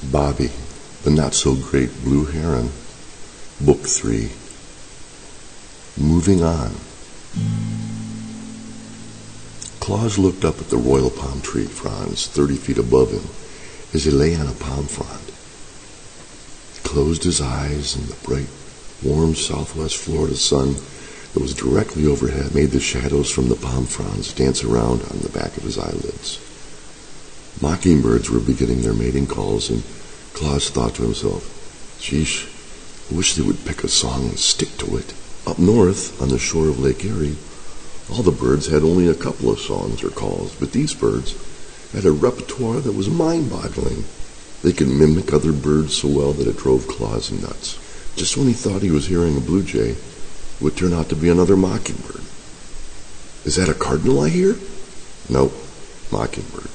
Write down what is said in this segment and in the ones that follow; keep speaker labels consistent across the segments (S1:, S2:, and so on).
S1: Bobby, the Not-So-Great Blue Heron, Book 3. Moving on. Clawz looked up at the royal palm tree fronds 30 feet above him as he lay on a palm frond. He closed his eyes, and the bright, warm southwest Florida sun that was directly overhead made the shadows from the palm fronds dance around on the back of his eyelids. Mockingbirds were beginning their mating calls, and Clawz thought to himself, "Sheesh, I wish they would pick a song and stick to it." Up north, on the shore of Lake Erie, all the birds had only a couple of songs or calls, but these birds had a repertoire that was mind-boggling. They could mimic other birds so well that it drove Clawz nuts. Just when he thought he was hearing a blue jay, it would turn out to be another mockingbird. "Is that a cardinal I hear?" "Nope, mockingbird."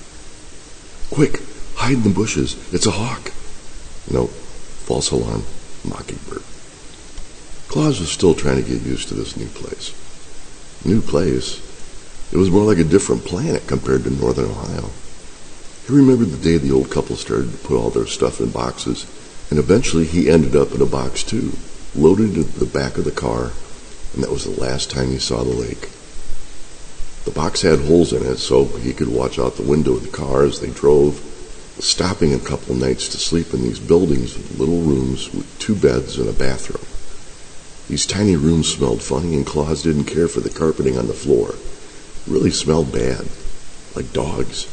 S1: "Quick, hide in the bushes, it's a hawk." "Nope, false alarm, mockingbird." Clawz was still trying to get used to this new place. New place? It was more like a different planet compared to northern Ohio. He remembered the day the old couple started to put all their stuff in boxes, and eventually he ended up in a box too, loaded into the back of the car, and that was the last time he saw the lake. The box had holes in it so he could watch out the window of the car as they drove, stopping a couple nights to sleep in these buildings with little rooms with 2 beds and a bathroom. These tiny rooms smelled funny, and Clawz didn't care for the carpeting on the floor. It really smelled bad, like dogs.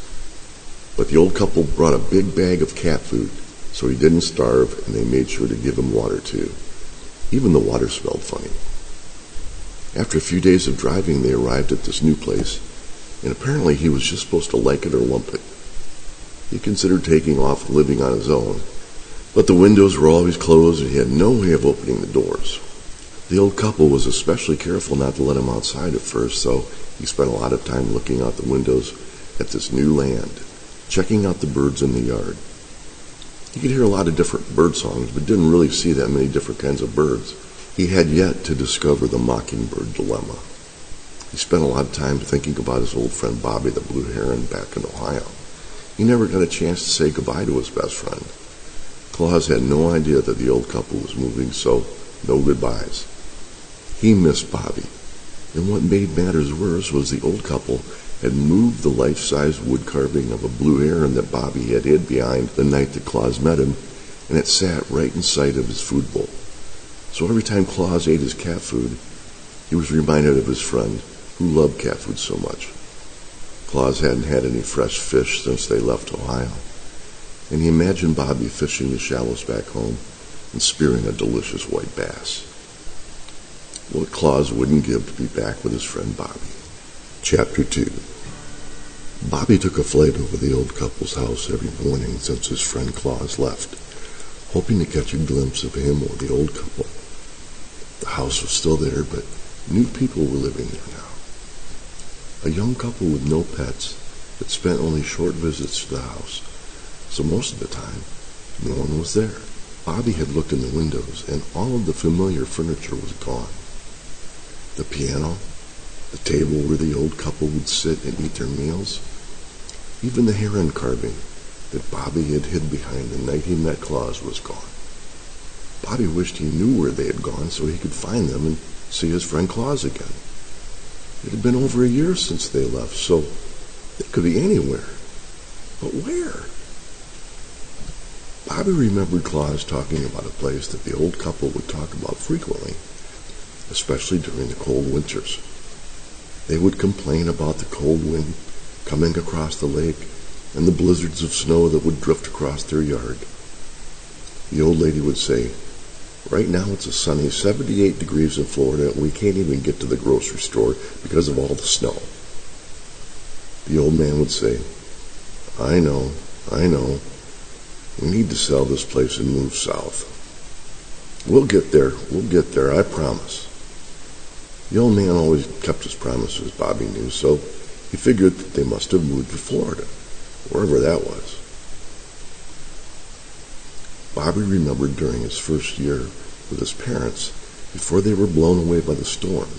S1: But the old couple brought a big bag of cat food, so he didn't starve, and they made sure to give him water too. Even the water smelled funny. After a few days of driving, they arrived at this new place, and apparently he was just supposed to like it or lump it. He considered taking off and living on his own, but the windows were always closed and he had no way of opening the doors. The old couple was especially careful not to let him outside at first, so he spent a lot of time looking out the windows at this new land, checking out the birds in the yard. He could hear a lot of different bird songs, but didn't really see that many different kinds of birds. He had yet to discover the mockingbird dilemma. He spent a lot of time thinking about his old friend Bobby the Blue Heron back in Ohio. He never got a chance to say goodbye to his best friend. Clawz had no idea that the old couple was moving, so no goodbyes. He missed Bobby, and what made matters worse was the old couple had moved the life-size wood carving of a blue heron that Bobby had hid behind the night that Clawz met him, and it sat right in sight of his food bowl. So every time Clawz ate his cat food, he was reminded of his friend who loved cat food so much. Clawz hadn't had any fresh fish since they left Ohio, and he imagined Bobby fishing the shallows back home and spearing a delicious white bass. What Clawz wouldn't give to be back with his friend Bobby. Chapter 2. Bobby took a flight over the old couple's house every morning since his friend Clawz left, hoping to catch a glimpse of him or the old couple. The house was still there, but new people were living there now. A young couple with no pets that spent only short visits to the house, so most of the time, no one was there. Bobby had looked in the windows, and all of the familiar furniture was gone. The piano, the table where the old couple would sit and eat their meals, even the heron carving that Bobby had hid behind the night he met Clawz was gone. Bobby wished he knew where they had gone so he could find them and see his friend Clawz again. It had been over a year since they left, so they could be anywhere. But where? Bobby remembered Clawz talking about a place that the old couple would talk about frequently, especially during the cold winters. They would complain about the cold wind coming across the lake and the blizzards of snow that would drift across their yard. The old lady would say, "Right now it's a sunny 78 degrees in Florida and we can't even get to the grocery store because of all the snow." The old man would say, I know. We need to sell this place and move south. We'll get there, I promise." The old man always kept his promises, Bobby knew, so he figured that they must have moved to Florida, wherever that was. Bobby remembered during his first year with his parents, before they were blown away by the storm,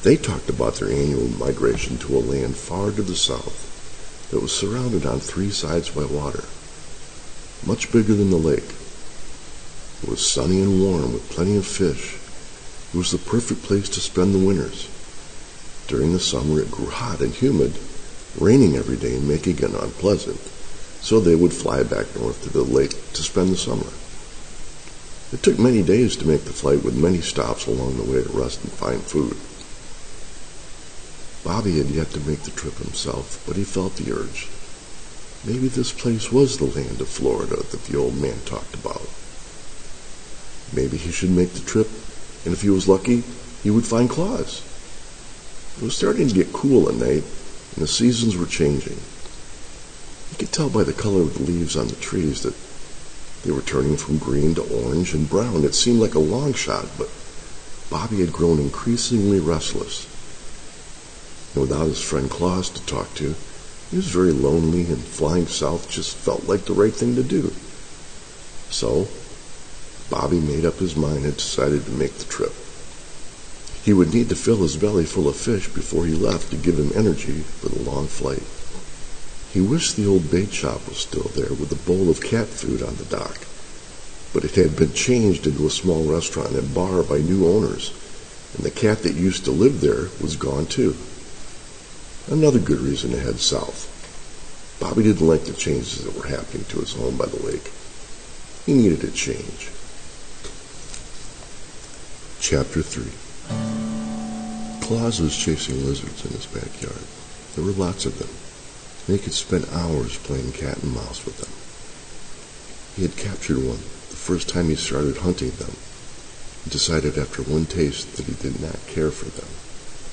S1: they talked about their annual migration to a land far to the south that was surrounded on 3 sides by water. much bigger than the lake. It was sunny and warm with plenty of fish. It was the perfect place to spend the winters. During the summer it grew hot and humid, raining every day and making it unpleasant, so they would fly back north to the lake to spend the summer. It took many days to make the flight, with many stops along the way to rest and find food. Bobby had yet to make the trip himself, but he felt the urge. Maybe this place was the land of Florida that the old man talked about. Maybe he should make the trip, and if he was lucky, he would find Clawz. It was starting to get cool at night, and the seasons were changing. You could tell by the color of the leaves on the trees that they were turning from green to orange and brown. It seemed like a long shot, but Bobby had grown increasingly restless. And without his friend Clawz to talk to, he was very lonely, and flying south just felt like the right thing to do. So, Bobby made up his mind and decided to make the trip. He would need to fill his belly full of fish before he left to give him energy for the long flight. He wished the old bait shop was still there with a bowl of cat food on the dock, but it had been changed into a small restaurant and bar by new owners, and the cat that used to live there was gone too. Another good reason to head south. Bobby didn't like the changes that were happening to his home by the lake. He needed a change. Chapter 3. Clawz was chasing lizards in his backyard. There were lots of them, and he could spend hours playing cat and mouse with them. He had captured one the first time he started hunting them, and decided after one taste that he did not care for them,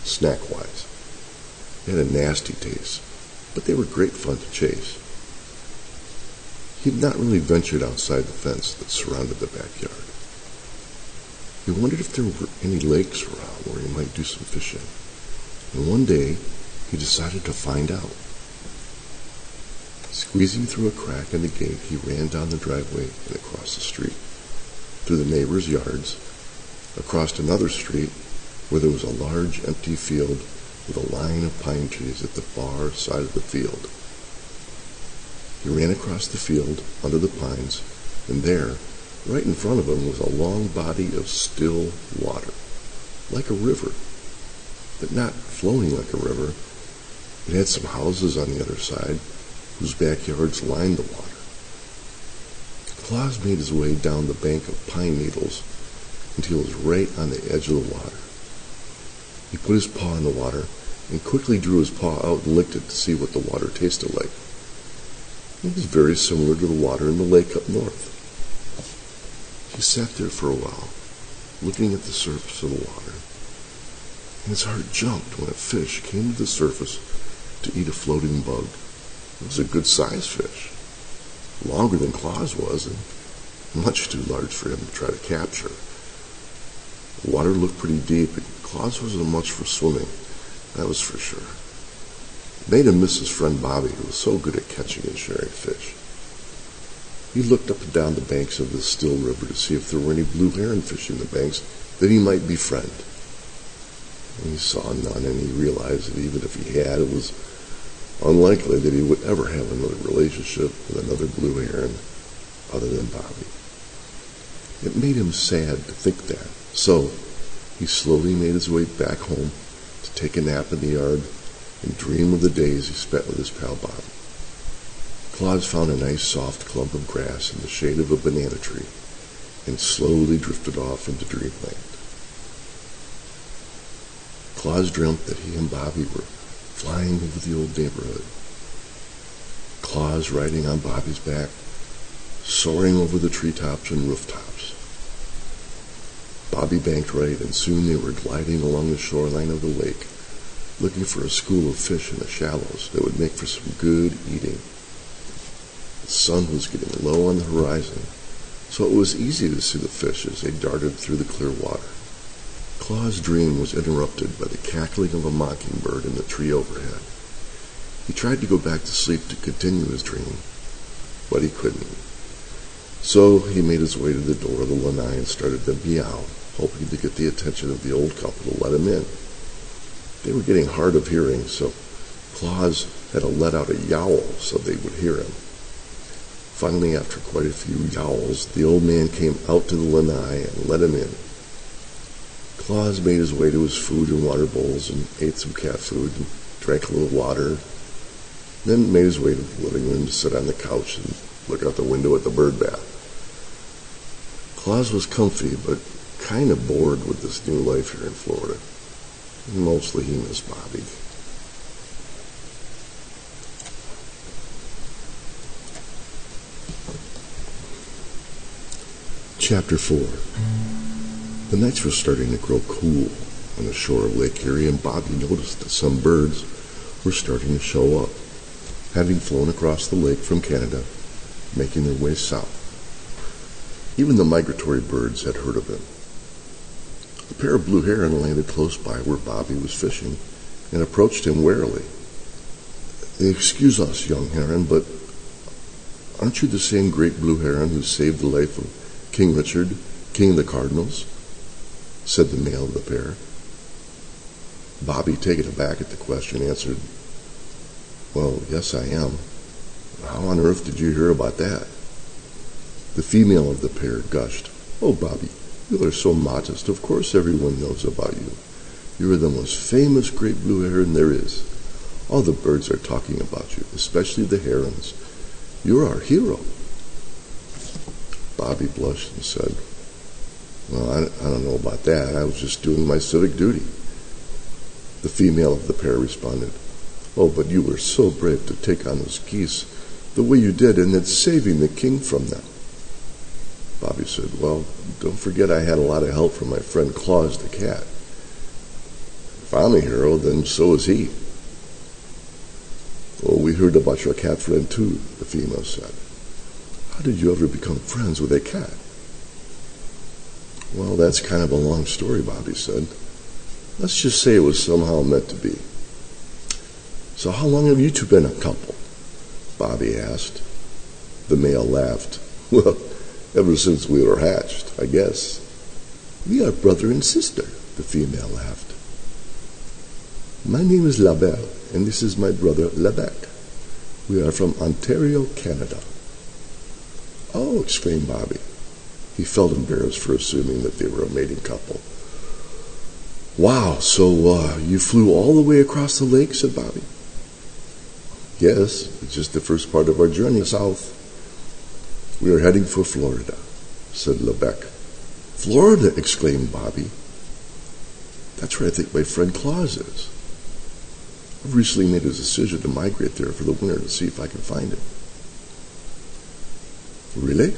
S1: snack-wise. They had a nasty taste, but they were great fun to chase. He had not really ventured outside the fence that surrounded the backyard. He wondered if there were any lakes around where he might do some fishing, and one day he decided to find out. Squeezing through a crack in the gate, he ran down the driveway and across the street, through the neighbors' yards, across another street where there was a large empty field with a line of pine trees at the far side of the field. He ran across the field under the pines, and there, right in front of him, was a long body of still water, like a river, but not flowing like a river. It had some houses on the other side, whose backyards lined the water. Clawz made his way down the bank of pine needles until he was right on the edge of the water. He put his paw in the water and quickly drew his paw out and licked it to see what the water tasted like. It was very similar to the water in the lake up north. He sat there for a while, looking at the surface of the water, and his heart jumped when a fish came to the surface to eat a floating bug. It was a good-sized fish, longer than Clawz was, and much too large for him to try to capture. The water looked pretty deep, and Clawz wasn't much for swimming, that was for sure. It made him miss his friend Bobby, who was so good at catching and sharing fish. He looked up and down the banks of the still river to see if there were any blue heron fish in the banks that he might befriend. And he saw none, and he realized that even if he had, it was unlikely that he would ever have another relationship with another blue heron other than Bobby. It made him sad to think that, so he slowly made his way back home to take a nap in the yard and dream of the days he spent with his pal Bobby. Clawz found a nice soft clump of grass in the shade of a banana tree and slowly drifted off into dreamland. Clawz dreamt that he and Bobby were flying over the old neighborhood. Clawz riding on Bobby's back, soaring over the treetops and rooftops. Bobby banked right, and soon they were gliding along the shoreline of the lake, looking for a school of fish in the shallows that would make for some good eating. The sun was getting low on the horizon, so it was easy to see the fish as they darted through the clear water. Claw's dream was interrupted by the cackling of a mockingbird in the tree overhead. He tried to go back to sleep to continue his dream, but he couldn't. So he made his way to the door of the lanai and started to meow, hoping to get the attention of the old couple to let him in. They were getting hard of hearing, so Clawz had to let out a yowl so they would hear him. Finally, after quite a few yowls, the old man came out to the lanai and let him in. Clawz made his way to his food and water bowls and ate some cat food and drank a little water, then made his way to the living room to sit on the couch and look out the window at the bird bath. Clawz was comfy, but kind of bored with this new life here in Florida. Mostly he missed Bobby. Chapter 4. The nights were starting to grow cool on the shore of Lake Erie, and Bobby noticed that some birds were starting to show up, having flown across the lake from Canada, making their way south. Even the migratory birds had heard of him. A pair of blue heron landed close by where Bobby was fishing and approached him warily. "Excuse us, young heron, but aren't you the same great blue heron who saved the life of King Richard, King of the Cardinals?" said the male of the pair. Bobby, taken aback at the question, answered, "Well, yes, I am. How on earth did you hear about that?" The female of the pair gushed, "Oh, Bobby, you are so modest. Of course everyone knows about you. You are the most famous great blue heron there is. All the birds are talking about you, especially the herons. You're our hero." Bobby blushed and said, "Well, I don't know about that. I was just doing my civic duty." The female of the pair responded, "Oh, but you were so brave to take on those geese the way you did, and then saving the king from them." Bobby said, "Well, don't forget I had a lot of help from my friend Clawz the cat. If I'm a hero, then so is he." "Oh, we heard about your cat friend too," the female said. "How did you ever become friends with a cat?" "Well, that's kind of a long story," Bobby said. "Let's just say it was somehow meant to be." "So how long have you two been a couple?" Bobby asked. The male laughed. "Well, ever since we were hatched, I guess." "We are brother and sister," the female laughed. "My name is Labelle, and this is my brother Lebec. We are from Ontario, Canada." "Oh," exclaimed Bobby. He felt embarrassed for assuming that they were a mating couple. "Wow, so you flew all the way across the lake?" said Bobby. "Yes, it's just the first part of our journey south. We are heading for Florida," said Lebec. "Florida!" exclaimed Bobby. "That's where I think my friend Clawz is. I've recently made a decision to migrate there for the winter to see if I can find him." "Really?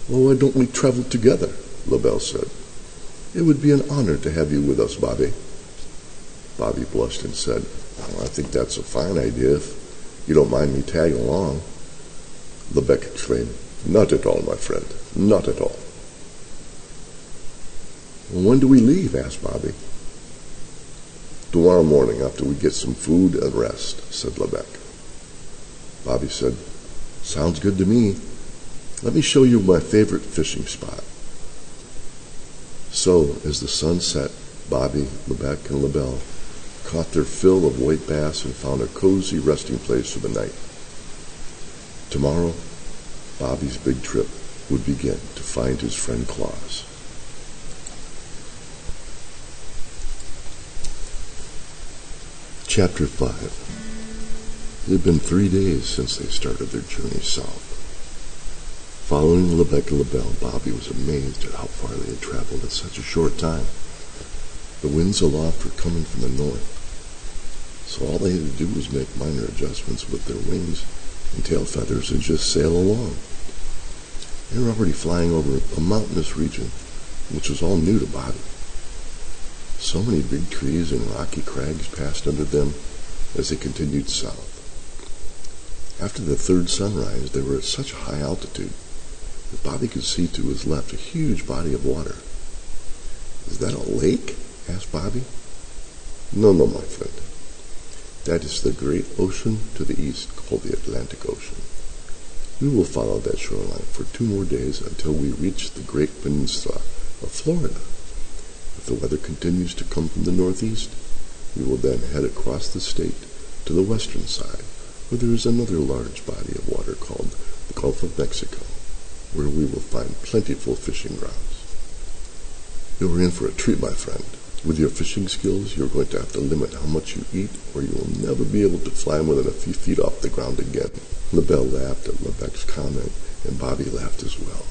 S1: Well, why don't we travel together?" Labelle said. "It would be an honor to have you with us, Bobby." Bobby blushed and said, "Well, I think that's a fine idea if you don't mind me tagging along." Lebec exclaimed, "Not at all, my friend, not at all." "Well, when do we leave?" asked Bobby. "Tomorrow morning after we get some food and rest," said Lebec. Bobby said, "Sounds good to me. Let me show you my favorite fishing spot." So, as the sun set, Bobby, Lebec, and Labelle caught their fill of white bass and found a cozy resting place for the night. Tomorrow, Bobby's big trip would begin to find his friend Clawz. Chapter 5. It had been 3 days since they started their journey south. Following Lebec and Labelle, Bobby was amazed at how far they had traveled in such a short time. The winds aloft were coming from the north, so all they had to do was make minor adjustments with their wings and tail feathers and just sail along. They were already flying over a mountainous region, which was all new to Bobby. So many big trees and rocky crags passed under them as they continued south. After the third sunrise, they were at such a high altitude that Bobby could see to his left a huge body of water. "Is that a lake?" asked Bobby. No, my friend. That is the great ocean to the east called the Atlantic Ocean. We will follow that shoreline for 2 more days until we reach the great peninsula of Florida. If the weather continues to come from the northeast, we will then head across the state to the western side, where there is another large body of water called the Gulf of Mexico, where we will find plentiful fishing grounds. You're in for a treat, my friend. With your fishing skills, you're going to have to limit how much you eat, or you will never be able to fly more than a few feet off the ground again." LaBelle laughed at Lebec's comment, and Bobby laughed as well.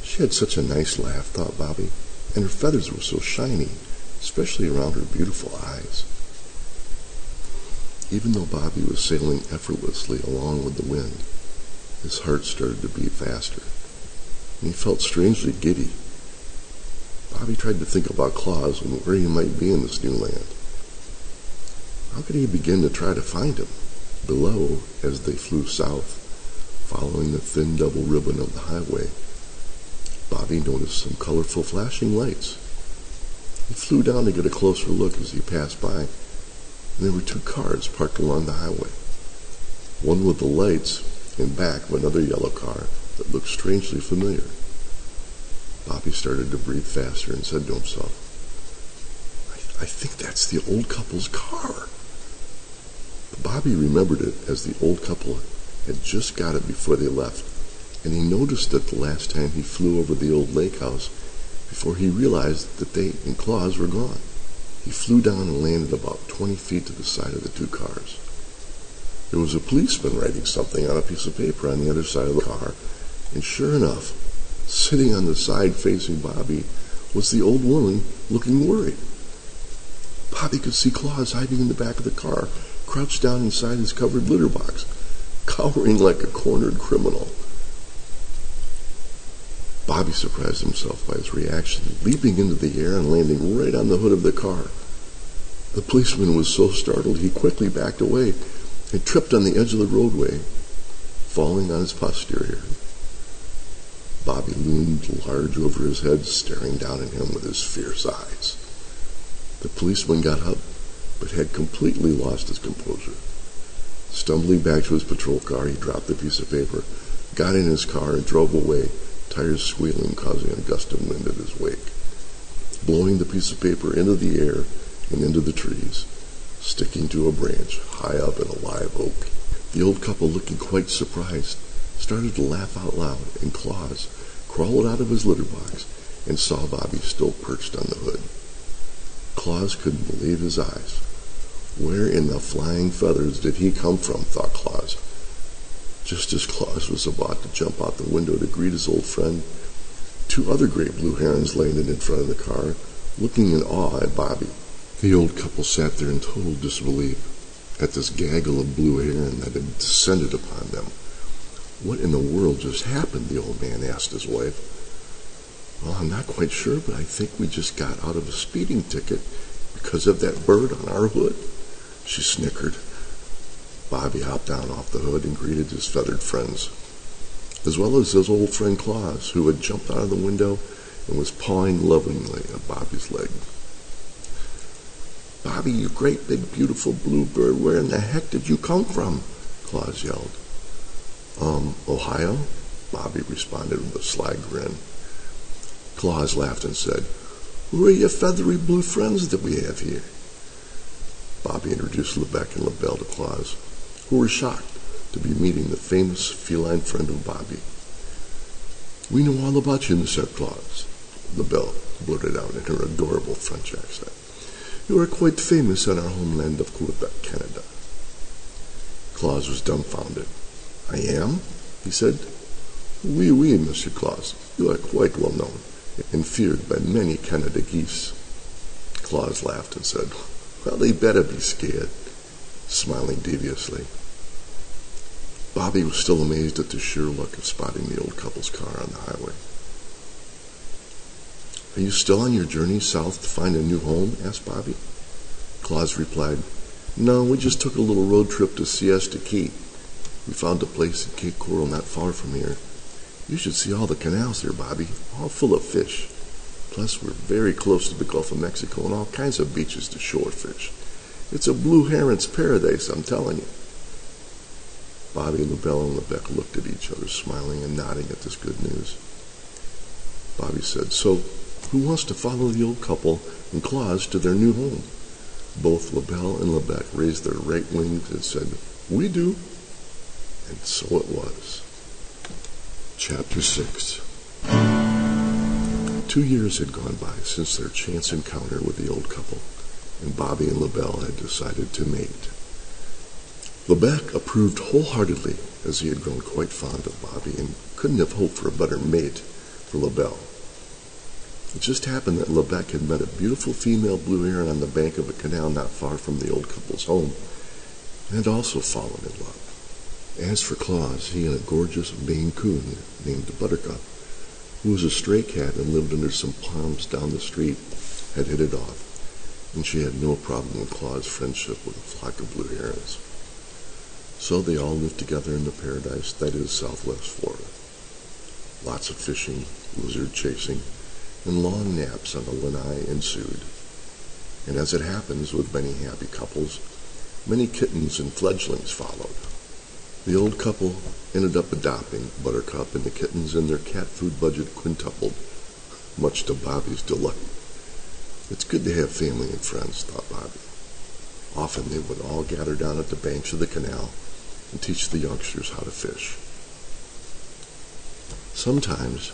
S1: She had such a nice laugh, thought Bobby, and her feathers were so shiny, especially around her beautiful eyes. Even though Bobby was sailing effortlessly along with the wind, his heart started to beat faster, and he felt strangely giddy. Bobby tried to think about Clawz and where he might be in this new land. How could he begin to try to find him? Below, as they flew south, following the thin double ribbon of the highway, Bobby noticed some colorful flashing lights. He flew down to get a closer look as he passed by, and there were two cars parked along the highway. One with the lights, in back of another yellow car that looked strangely familiar. Bobby started to breathe faster and said to himself, I think that's the old couple's car. But Bobby remembered it as the old couple had just got it before they left, and he noticed that the last time he flew over the old lake house before he realized that they and Clawz were gone. He flew down and landed about 20 feet to the side of the two cars. There was a policeman writing something on a piece of paper on the other side of the car, and sure enough, sitting on the side facing Bobby was the old woman looking worried. Bobby could see Clawz hiding in the back of the car, crouched down inside his covered litter box, cowering like a cornered criminal. Bobby surprised himself by his reaction, leaping into the air and landing right on the hood of the car. The policeman was so startled he quickly backed away and tripped on the edge of the roadway, falling on his posterior. Bobby loomed large over his head, staring down at him with his fierce eyes. The policeman got up, but had completely lost his composure. Stumbling back to his patrol car, he dropped the piece of paper, got in his car, and drove away, tires squealing, causing a gust of wind in his wake, blowing the piece of paper into the air and into the trees, sticking to a branch high up in a live oak. The old couple, looking quite surprised, started to laugh out loud, and Clawz crawled out of his litter box and saw Bobby still perched on the hood. Clawz couldn't believe his eyes. Where in the flying feathers did he come from, thought Clawz. Just as Clawz was about to jump out the window to greet his old friend, two other great blue herons landed in front of the car, looking in awe at Bobby. The old couple sat there in total disbelief at this gaggle of blue heron that had descended upon them. "What in the world just happened?" the old man asked his wife. "Well, I'm not quite sure, but I think we just got out of a speeding ticket because of that bird on our hood," she snickered. Bobby hopped down off the hood and greeted his feathered friends, as well as his old friend Clawz, who had jumped out of the window and was pawing lovingly at Bobby's leg. "Bobby, you great big beautiful blue bird, where in the heck did you come from?" Clawz yelled. Ohio?" Bobby responded with a sly grin. Clawz laughed and said, "Who are your feathery blue friends that we have here?" Bobby introduced Lebec and LaBelle to Clawz, who were shocked to be meeting the famous feline friend of Bobby. "We know all about you, Mr. Clawz," LaBelle blurted out in her adorable French accent. "You are quite famous in our homeland of Quebec, Canada." Clawz was dumbfounded. "I am?" he said. "Oui, oui, Monsieur Clawz. You are quite well known and feared by many Canada geese." Clawz laughed and said, "Well, they better be scared," smiling deviously. Bobby was still amazed at the sheer luck of spotting the old couple's car on the highway. "Are you still on your journey south to find a new home?" asked Bobby. Clawz replied, "No, we just took a little road trip to Siesta Key. We found a place in Cape Coral not far from here. You should see all the canals there, Bobby, all full of fish. Plus, we're very close to the Gulf of Mexico and all kinds of beaches to shore fish. It's a blue heron's paradise, I'm telling you." Bobby, LaBelle, and Lebec looked at each other, smiling and nodding at this good news. Bobby said, "So, who wants to follow the old couple and Clawz to their new home?" Both LaBelle and Lebec raised their right wings and said, "We do." And so it was. Chapter 6. 2 years had gone by since their chance encounter with the old couple, and Bobby and LaBelle had decided to mate. Lebec approved wholeheartedly, as he had grown quite fond of Bobby and couldn't have hoped for a better mate for LaBelle. It just happened that Lebec had met a beautiful female blue heron on the bank of a canal not far from the old couple's home, and had also fallen in love. As for Clawz, he and a gorgeous Maine Coon named Buttercup, who was a stray cat and lived under some palms down the street, had hit it off, and she had no problem with Claw's friendship with a flock of blue herons. So they all lived together in the paradise that is Southwest Florida. Lots of fishing, lizard chasing, and long naps on the lanai ensued. And as it happens with many happy couples, many kittens and fledglings followed. The old couple ended up adopting Buttercup, and the kittens and their cat food budget quintupled, much to Bobby's delight. It's good to have family and friends, thought Bobby. Often they would all gather down at the banks of the canal and teach the youngsters how to fish. Sometimes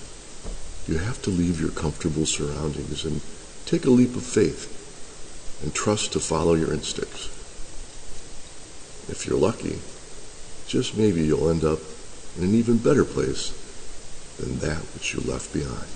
S1: you have to leave your comfortable surroundings and take a leap of faith and trust to follow your instincts. If you're lucky, just maybe you'll end up in an even better place than that which you left behind.